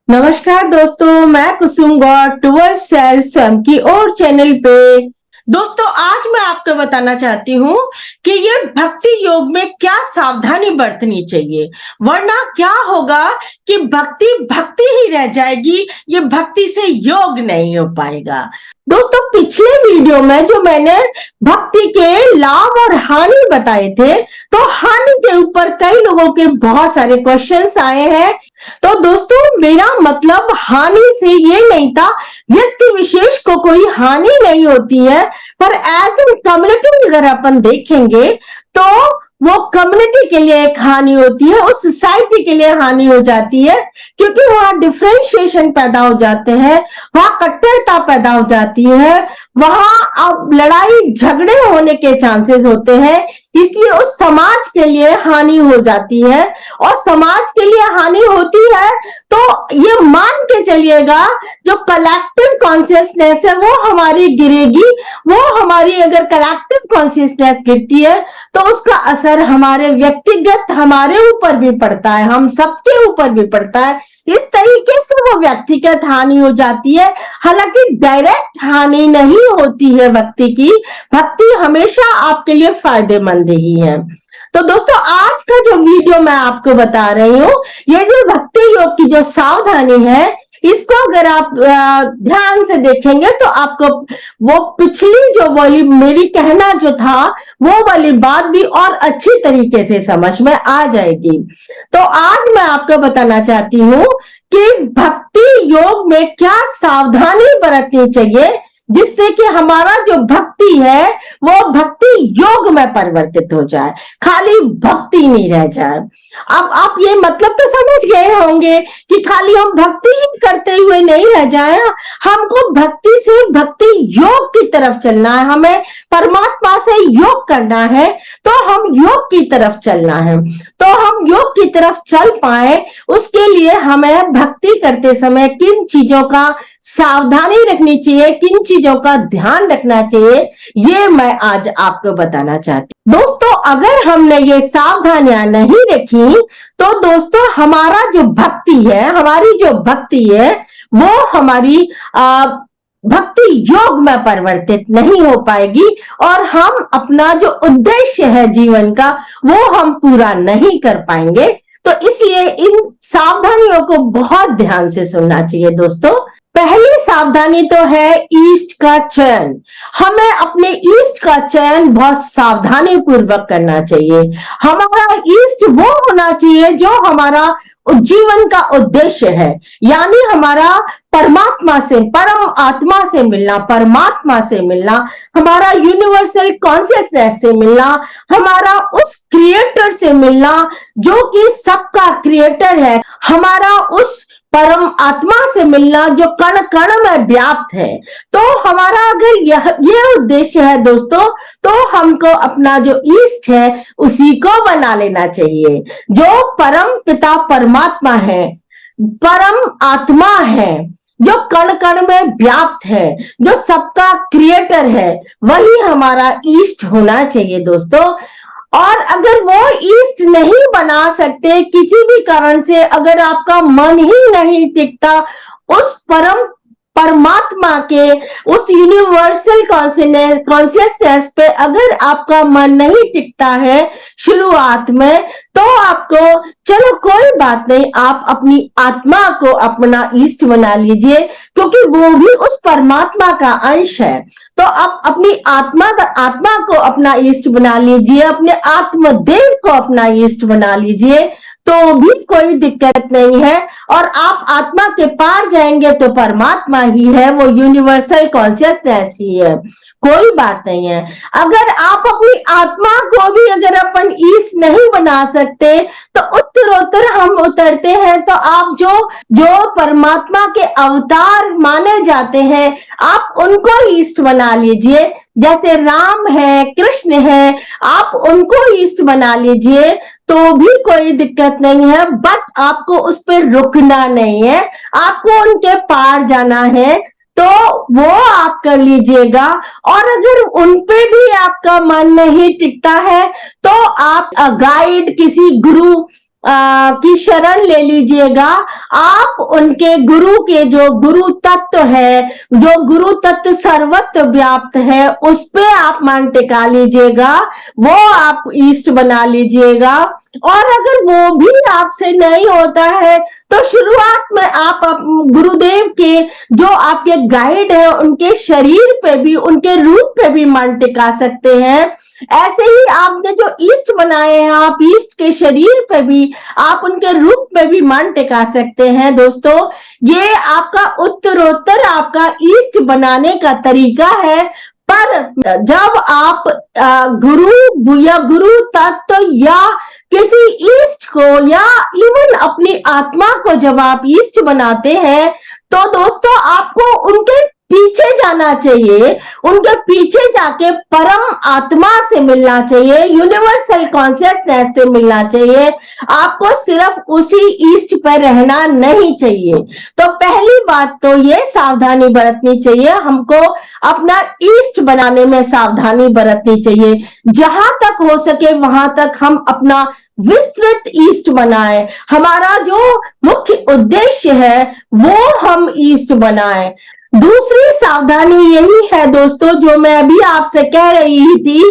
नमस्कार दोस्तों, मैं कुसुम गौड़ टूवर्ड्स सेल्फ स्वयं की और चैनल पे। दोस्तों, आज मैं आपको बताना चाहती हूँ कि ये भक्ति योग में क्या सावधानी बरतनी चाहिए, वरना क्या होगा कि भक्ति भक्ति ही रह जाएगी, ये भक्ति से योग नहीं हो पाएगा। दोस्तों, पिछले वीडियो में जो मैंने भक्ति के लाभ और हानि बताए थे, तो हानि के ऊपर कई लोगों के बहुत सारे क्वेश्चंस आए हैं। तो दोस्तों, मेरा मतलब हानि से ये नहीं था, व्यक्ति विशेष को कोई हानि नहीं होती है, पर एज ए कम्युनिटी अगर अपन देखेंगे तो वो कम्युनिटी के लिए एक हानि होती है, उस सोसाइटी के लिए हानि हो जाती है, क्योंकि वहां डिफरेंशिएशन पैदा हो जाते हैं, वहां कट्टरता पैदा हो जाती है, वहां अब लड़ाई झगड़े होने के चांसेस होते हैं, इसलिए उस समाज के लिए हानि हो जाती है। और समाज के लिए हानि होती है तो ये मान के चलिएगा, जो कलेक्टिव कॉन्शियसनेस है वो हमारी गिरेगी। वो हमारी अगर कलेक्टिव कॉन्शियसनेस गिरती है तो उसका असर हमारे व्यक्तिगत हमारे ऊपर भी पड़ता है, हम सबके ऊपर भी पड़ता है। इस तरीके से वो व्यक्तिगत हानि हो जाती है, हालांकि डायरेक्ट हानि नहीं होती है भक्ति की। भक्ति हमेशा आपके लिए फायदेमंद ही है। तो दोस्तों, आज का जो वीडियो मैं आपको बता रही हूँ, ये जो भक्ति योग की जो सावधानी है, इसको अगर आप ध्यान से देखेंगे तो आपको वो पिछली जो वाली मेरी कहना जो था वो वाली बात भी और अच्छी तरीके से समझ में आ जाएगी। तो आज मैं आपको बताना चाहती हूँ कि भक्ति योग में क्या सावधानी बरतनी चाहिए, जिससे कि हमारा जो भक्ति है वो भक्ति योग में परिवर्तित हो जाए, खाली भक्ति नहीं रह जाए। अब आप ये मतलब तो समझ गए होंगे कि खाली हम भक्ति ही करते हुए नहीं रह जाए, हमको भक्ति से भक्ति योग की तरफ चलना है, हमें परमात्मा से योग करना है, तो हम योग की तरफ चलना है। तो हम योग की तरफ चल पाए, उसके लिए हमें भक्ति करते समय किन चीजों का सावधानी रखनी चाहिए, किन चीजों का ध्यान रखना चाहिए, ये मैं आज आपको बताना चाहती हूँ। दोस्तों, अगर हमने ये सावधानियां नहीं रखी तो दोस्तों हमारा जो भक्ति है, हमारी जो भक्ति है वो हमारी भक्ति योग में परिवर्तित नहीं हो पाएगी, और हम अपना जो उद्देश्य है जीवन का वो हम पूरा नहीं कर पाएंगे। तो इसलिए इन सावधानियों को बहुत ध्यान से सुनना चाहिए। दोस्तों, पहली सावधानी तो है ईस्ट का चयन। हमें अपने ईस्ट का चयन बहुत सावधानी पूर्वक करना चाहिए। हमारा ईस्ट वो होना चाहिए जो हमारा जीवन का उद्देश्य है, यानी हमारा परमात्मा से, परम आत्मा से मिलना, परमात्मा से मिलना, हमारा यूनिवर्सल कॉन्शियसनेस से मिलना, हमारा उस क्रिएटर से मिलना जो कि सबका क्रिएटर है, हमारा उस परम आत्मा से मिलना जो कण कण में व्याप्त है। तो हमारा अगर ये उद्देश्य है दोस्तों, तो हमको अपना जो ईस्ट है उसी को बना लेना चाहिए। जो परम पिता परमात्मा है, परम आत्मा है, जो कण कण में व्याप्त है, जो सबका क्रिएटर है, वही हमारा ईस्ट होना चाहिए दोस्तों। और अगर वो ईस्ट नहीं बना सकते किसी भी कारण से, अगर आपका मन ही नहीं टिकता उस परम परमात्मा के, उस यूनिवर्सल कॉन्शियसनेस पे अगर आपका मन नहीं टिकता है शुरुआत में, तो आपको चलो कोई बात नहीं, आप अपनी आत्मा को अपना ईस्ट बना लीजिए, क्योंकि वो भी उस परमात्मा का अंश है। तो आप अपनी आत्मा को अपना ईस्ट बना लीजिए, अपने आत्मदेव को अपना ईस्ट बना लीजिए, तो भी कोई दिक्कत नहीं है। और आप आत्मा के पार जाएंगे तो परमात्मा ही है, वो यूनिवर्सल कॉन्शियसनेस ही है, कोई बात नहीं है। अगर आप अपनी आत्मा को भी अगर अपन ईस्ट नहीं बना सकते तो उत्तरोत्तर हम उतरते हैं, तो आप जो परमात्मा के अवतार माने जाते हैं आप उनको ईस्ट बना लीजिए। जैसे राम है, कृष्ण है, आप उनको ईस्ट बना लीजिए तो भी कोई दिक्कत नहीं है, बट आपको उस पर रुकना नहीं है, आपको उनके पार जाना है, तो वो आप कर लीजिएगा। और अगर उनपे भी आपका मन नहीं टिकता है तो आप गाइड, किसी गुरु की शरण ले लीजिएगा। आप उनके गुरु के जो गुरु तत्व है, जो गुरु तत्व सर्वत्र व्याप्त है, उस पे आप मन टिका लीजिएगा, वो आप इष्ट बना लीजिएगा। और अगर वो भी आपसे नहीं होता है तो शुरुआत में आप गुरुदेव के जो आपके गाइड है उनके शरीर पे भी, उनके रूप पे भी मन टिका सकते हैं। ऐसे ही आपने जो ईस्ट बनाए हैं, आप ईस्ट के शरीर पे भी, आप उनके रूप पे भी मन टिका सकते हैं। दोस्तों, ये आपका उत्तरोत्तर आपका ईस्ट बनाने का तरीका है। पर जब आप गुरु या गुरु तत्व या किसी ईस्ट को या इवन अपनी आत्मा को जब आप ईस्ट बनाते हैं तो दोस्तों आपको उनके पीछे जाना चाहिए, उनके पीछे जाके परम आत्मा से मिलना चाहिए, यूनिवर्सल कॉन्शियसनेस से मिलना चाहिए। आपको सिर्फ उसी ईस्ट पर रहना नहीं चाहिए। तो पहली बात तो ये सावधानी बरतनी चाहिए, हमको अपना ईस्ट बनाने में सावधानी बरतनी चाहिए। जहां तक हो सके वहां तक हम अपना विस्तृत ईस्ट बनाए। हमारा जो मुख्य उद्देश्य है वो हम ईस्ट बनाए। दूसरी सावधानी यही है दोस्तों, जो मैं अभी आपसे कह रही थी,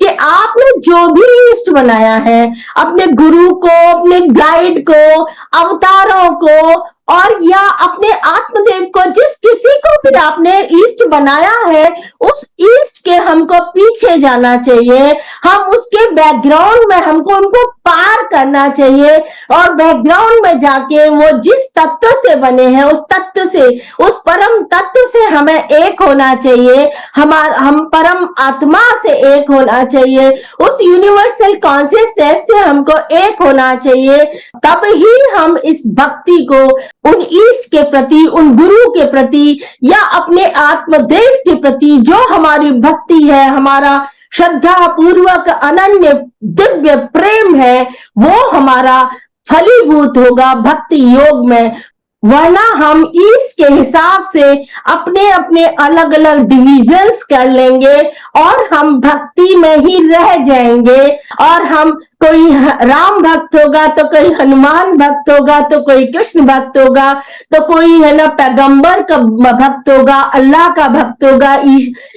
कि आपने जो भी ईस्ट बनाया है, अपने गुरु को, अपने गाइड को, अवतारों को, और या अपने आत्मदेव को, जिस किसी को भी आपने ईस्ट बनाया है, उस ईस्ट के हमको पीछे जाना चाहिए। हम उसके बैकग्राउंड में हमको उनको पार करना चाहिए और बैकग्राउंड में जाके वो जिस तत्व से बने हैं उस तत्व से, उस परम तत्व से हमें एक होना चाहिए। हम परम आत्मा से एक होना चाहिए, उस यूनिवर्सल कॉन्शियसनेस से हमको एक होना चाहिए। तब ही हम इस भक्ति को उन ईस्ट के प्रति, उन गुरु के प्रति या अपने आत्मदेव के प्रति जो हमारी भक्ति है, हमारा श्रद्धा पूर्वक अनन्य दिव्य प्रेम है, वो हमारा फलीभूत होगा भक्ति योग में। वरना हम ईस्ट के हिसाब से अपने अपने अलग अलग डिविजन्स कर लेंगे और हम भक्ति में ही रह जाएंगे। और हम, कोई राम भक्त होगा तो कोई हनुमान भक्त होगा तो कोई कृष्ण भक्त होगा तो कोई है ना पैगंबर का भक्त होगा, अल्लाह का भक्त होगा,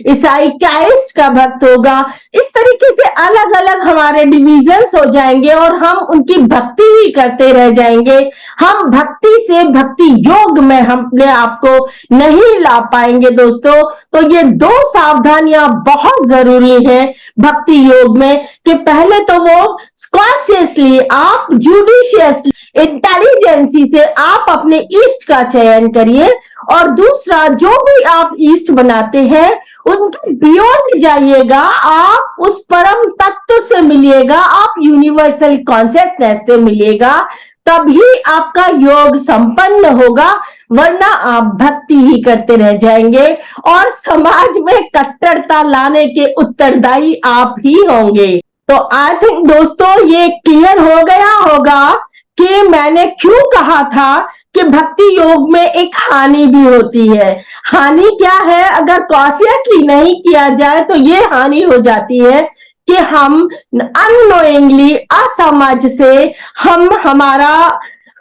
ईसाई क्राइस्ट का भक्त होगा। इस तरीके से अलग अलग हमारे डिविजन्स हो जाएंगे और हम उनकी भक्ति ही करते रह जाएंगे। हम भक्ति से भक्ति योग में अपने आप को नहीं ला पाएंगे दोस्तों। तो ये दो सावधानियां बहुत जरूरी है भक्ति योग में, कि पहले तो वो कॉन्शियसली, आप जुडिशियसली, इंटेलिजेंसी से आप अपने ईस्ट का चयन करिए। और दूसरा, जो भी आप ईस्ट बनाते हैं उनके बियॉन्ड जाइएगा, आप उस परम तत्व से मिलिएगा, आप यूनिवर्सल कॉन्शियसनेस से मिलिएगा, तभी आपका योग संपन्न होगा। वरना आप भक्ति ही करते रह जाएंगे और समाज में कट्टरता लाने के उत्तरदायी आप ही होंगे। तो आई थिंक दोस्तों ये क्लियर हो गया होगा कि मैंने क्यों कहा था कि भक्ति योग में एक हानि भी होती है। हानि क्या है? अगर कॉन्शियसली नहीं किया जाए तो ये हानि हो जाती है कि हम अननोइंगली, असमझ से हम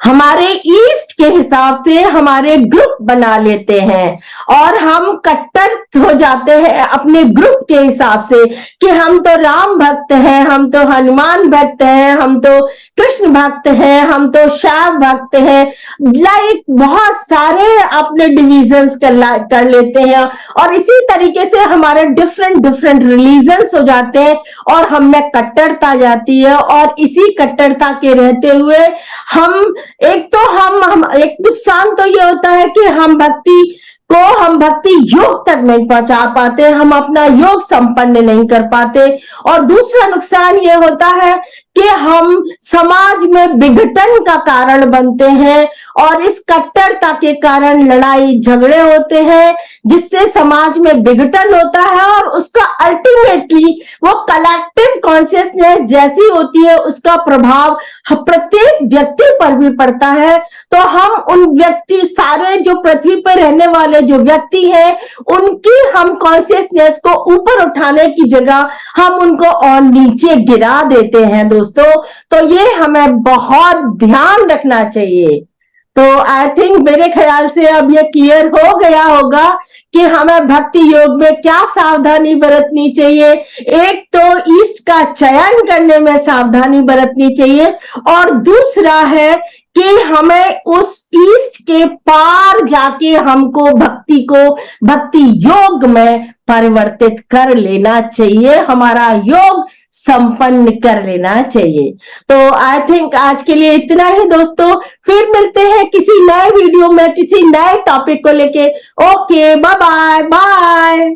हमारे ईस्ट के हिसाब से हमारे ग्रुप बना लेते हैं और हम कट्टर हो जाते हैं अपने ग्रुप के हिसाब से, कि हम तो राम भक्त हैं, हम तो हनुमान भक्त हैं, हम तो कृष्ण भक्त हैं, हम तो श्याम भक्त हैं। लाइक बहुत सारे अपने डिविजन्स कर लेते हैं और इसी तरीके से हमारे डिफरेंट रिलीजन्स हो जाते हैं और हम में कट्टरता जाती है। और इसी कट्टरता के रहते हुए हम एक नुकसान तो ये होता है कि हम भक्ति योग तक नहीं पहुंचा पाते, हम अपना योग संपन्न नहीं कर पाते। और दूसरा नुकसान ये होता है कि हम समाज में विघटन का कारण बनते हैं और इस कट्टरता के कारण लड़ाई झगड़े होते हैं, जिससे समाज में विघटन होता है और उसका अल्टीमेटली वो कलेक्टिव कॉन्शियसनेस जैसी होती है उसका प्रभाव प्रत्येक व्यक्ति पर भी पड़ता है। तो हम उन व्यक्ति, सारे जो पृथ्वी पर रहने वाले वाले जो व्यक्ति हैं उनकी हम कॉन्शियसनेस को ऊपर उठाने की जगह हम उनको और नीचे गिरा देते हैं दोस्तों। तो ये हमें बहुत ध्यान रखना चाहिए। तो आई थिंक मेरे ख्याल से अब ये क्लियर हो गया होगा कि हमें भक्ति योग में क्या सावधानी बरतनी चाहिए। एक तो ईस्ट का चयन करने में सावधानी बरतनी चाहिए और दूसरा है कि हमें उस ईस्ट के पार जाके हमको भक्ति योग में परिवर्तित कर लेना चाहिए, हमारा योग संपन्न कर लेना चाहिए। तो आई थिंक आज के लिए इतना ही दोस्तों, फिर मिलते हैं किसी नए वीडियो में किसी नए टॉपिक को लेके। Okay, bye bye bye.